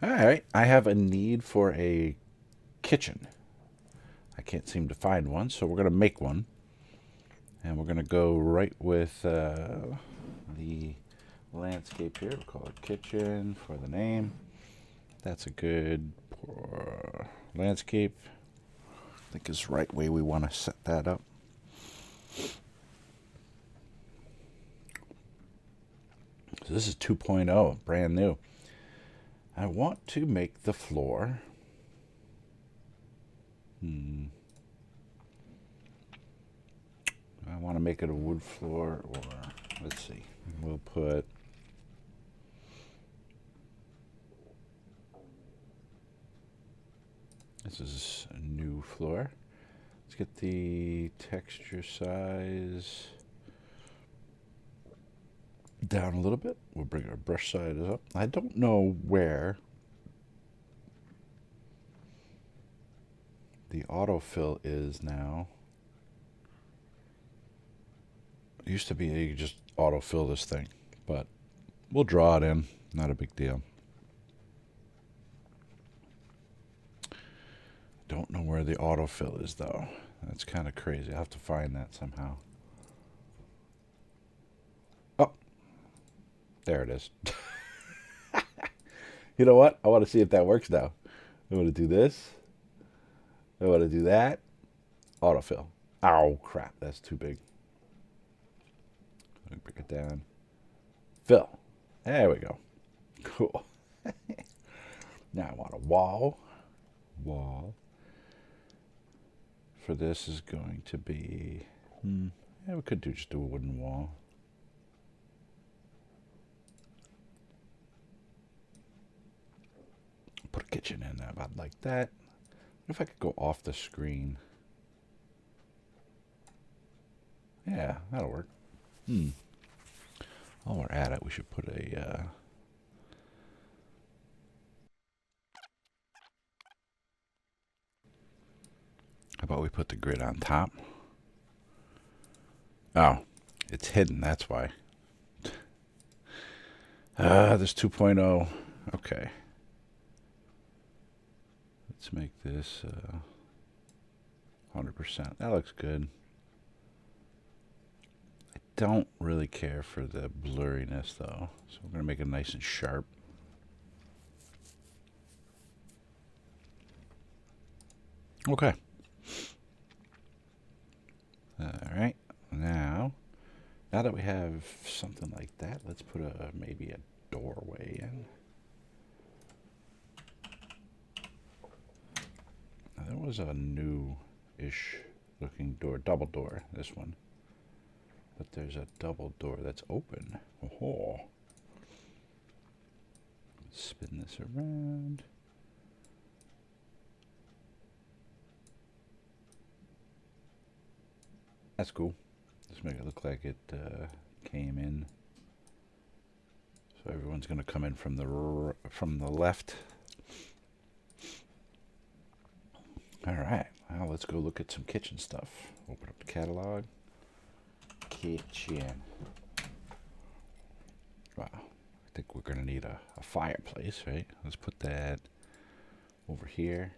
All right, I have a need for a kitchen. I can't seem to find one, so we're going to make one. And we're going to go right with the landscape here. We'll call it kitchen for the name. That's a good landscape. I think is the right way we want to set that up. So this is 2.0, brand new. I want to make the floor. I want to make it a wood floor, or let's see. We'll put. This is a new floor. Let's get the texture size down a little bit. We'll bring our brush size up. I don't know where the autofill is now. It used to be you could just autofill this thing, but we'll draw it in. Not a big deal. Don't know where the autofill is though. That's kind of crazy. I have to find that somehow. Oh, there it is. You know what? I want to see if that works now. I want to do this. I want to do that. Autofill. Oh, crap. That's too big. Let me break it down. Fill. There we go. Cool. Now I want a wall. Wall. For this is going to be... yeah, we could just do a wooden wall. Put a kitchen in there about like that. What if I could go off the screen? Yeah, that'll work. While we're at it, we should put a... How about we put the grid on top? Oh, it's hidden, that's why. This 2.0. Okay. Let's make this 100%. That looks good. I don't really care for the blurriness though, so we're going to make it nice and sharp. Okay. Alright, now that we have something like that, let's put maybe a doorway in. Now, there was a new-ish looking door, double door, this one. But there's a double door that's open. Oh. Spin this around. That's cool. Just make it look like it came in. So everyone's going to come in from the left. All right. Now let's go look at some kitchen stuff. Open up the catalog. Kitchen. Wow. I think we're going to need a fireplace, right? Let's put that over here.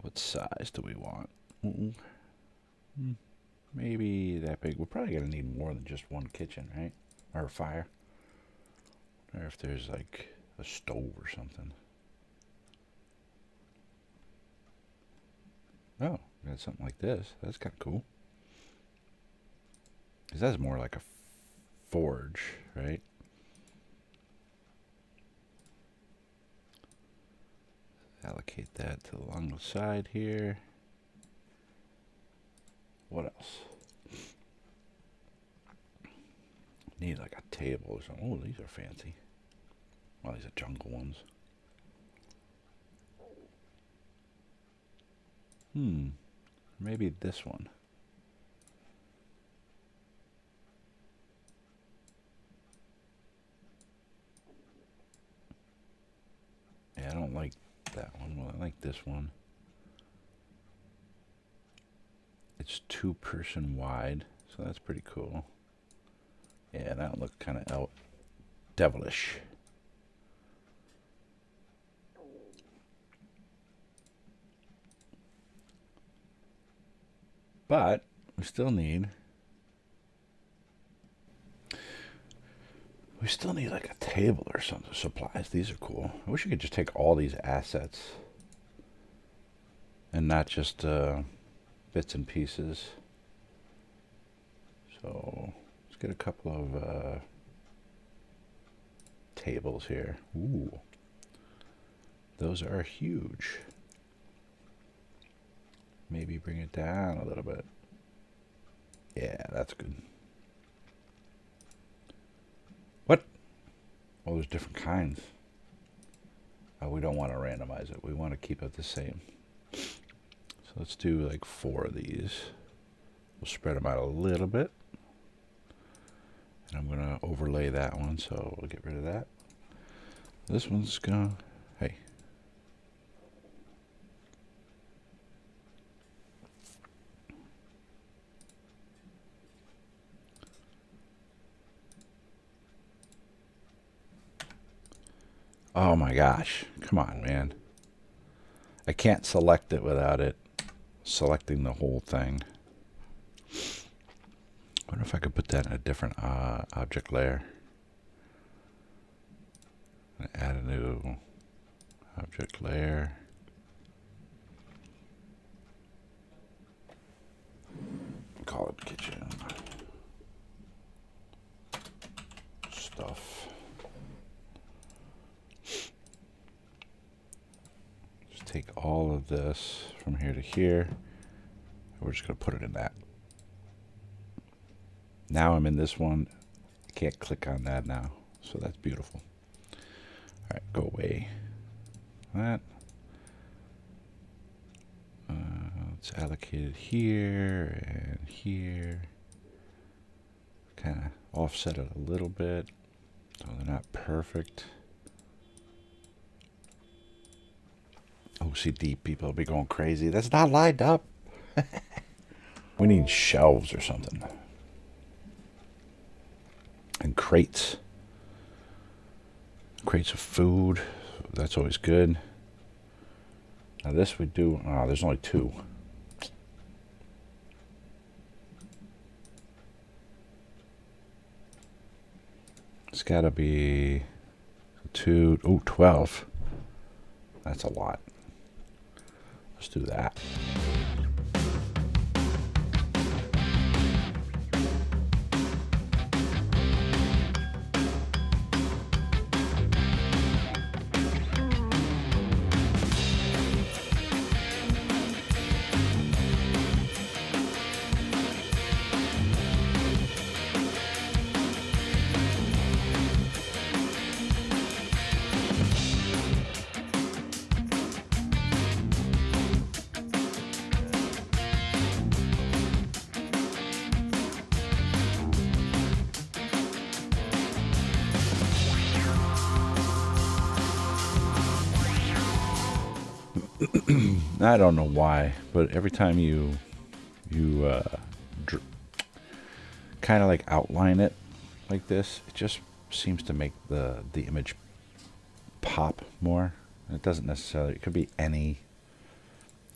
What size do we want? Maybe that big. We're probably going to need more than just one kitchen, right? Or a fire. Or if there's like a stove or something. Oh, we got something like this. That's kind of cool. Because that's more like a forge, right? Allocate that to along the side here. What else? Need like a table or something. Oh, these are fancy. Well, these are jungle ones. Maybe this one. Yeah, I don't like that one. Well, I like this one. It's 2-person wide, so that's pretty cool. Yeah, that looks kind of devilish. But we still need like a table or something. Supplies. These are cool. I wish you could just take all these assets and not just bits and pieces. So let's get a couple of tables here. Ooh, those are huge. Maybe bring it down a little bit. Yeah, that's good. What? Oh, there's different kinds. Oh, we don't want to randomize it. We want to keep it the same. So let's do like 4 of these. We'll spread them out a little bit. And I'm going to overlay that one, so we'll get rid of that. This one's going to... Hey. Oh my gosh. Come on, man. I can't select it without it selecting the whole thing. I wonder if I could put that in a different object layer. Add a new object layer. Call it kitchen stuff. Just take all of this from here to here. We're just going to put it in that. Now I'm in this one. I can't click on that now. So that's beautiful. All right, go away. That. It's allocated here and here. Kind of offset it a little bit. So they're not perfect. OCD people will be going crazy. That's not lined up. We need shelves or something. And crates. Crates of food. That's always good. Now this we do... Oh, there's only 2. It's got to be 2... Oh, 12. That's a lot. Let's do that. I don't know why, but every time you kind of like outline it like this, it just seems to make the image pop more. It doesn't necessarily. It could be anything.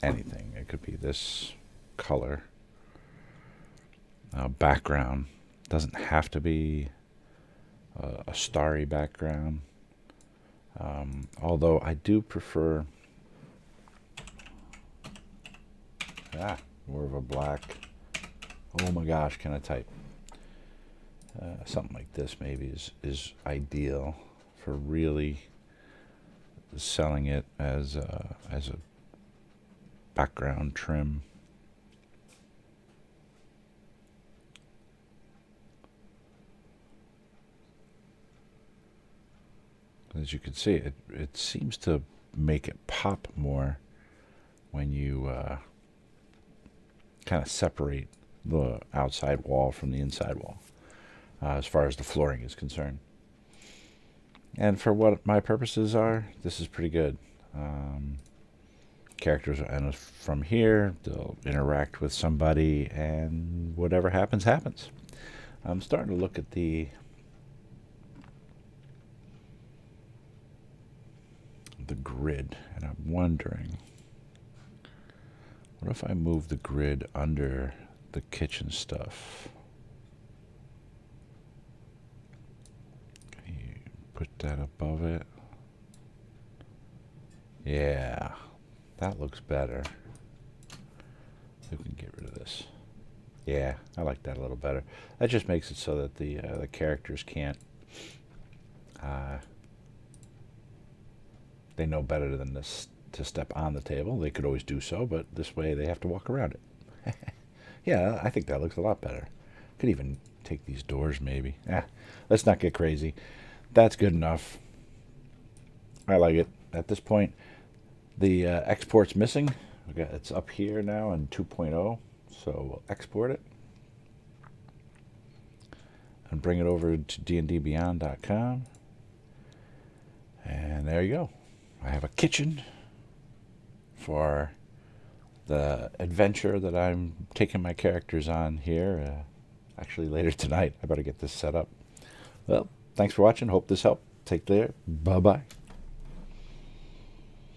It could be this color background. It doesn't have to be a starry background. Although I do prefer. More of a black. Oh my gosh, can I type? Something like this maybe is ideal for really selling it as a background trim. As you can see, it seems to make it pop more when you kind of separate the outside wall from the inside wall, as far as the flooring is concerned. And for what my purposes are, this is pretty good. Characters, and from here, they'll interact with somebody, and whatever happens, happens. I'm starting to look at the the grid, and I'm wondering, what if I move the grid under the kitchen stuff? Put that above it. Yeah, that looks better. We can get rid of this. Yeah, I like that a little better. That just makes it so that the characters can't. They know better than this to step on the table. They could always do so, but this way they have to walk around it. Yeah, I think that looks a lot better. Could even take these doors, maybe. Let's not get crazy. That's good enough. I like it. At this point, the export's missing. It's up here now in 2.0, so we'll export it and bring it over to dndbeyond.com. And there you go. I have a kitchen for the adventure that I'm taking my characters on here. Actually, later tonight. I better get this set up. Well, thanks for watching. Hope this helped. Take care. Bye-bye.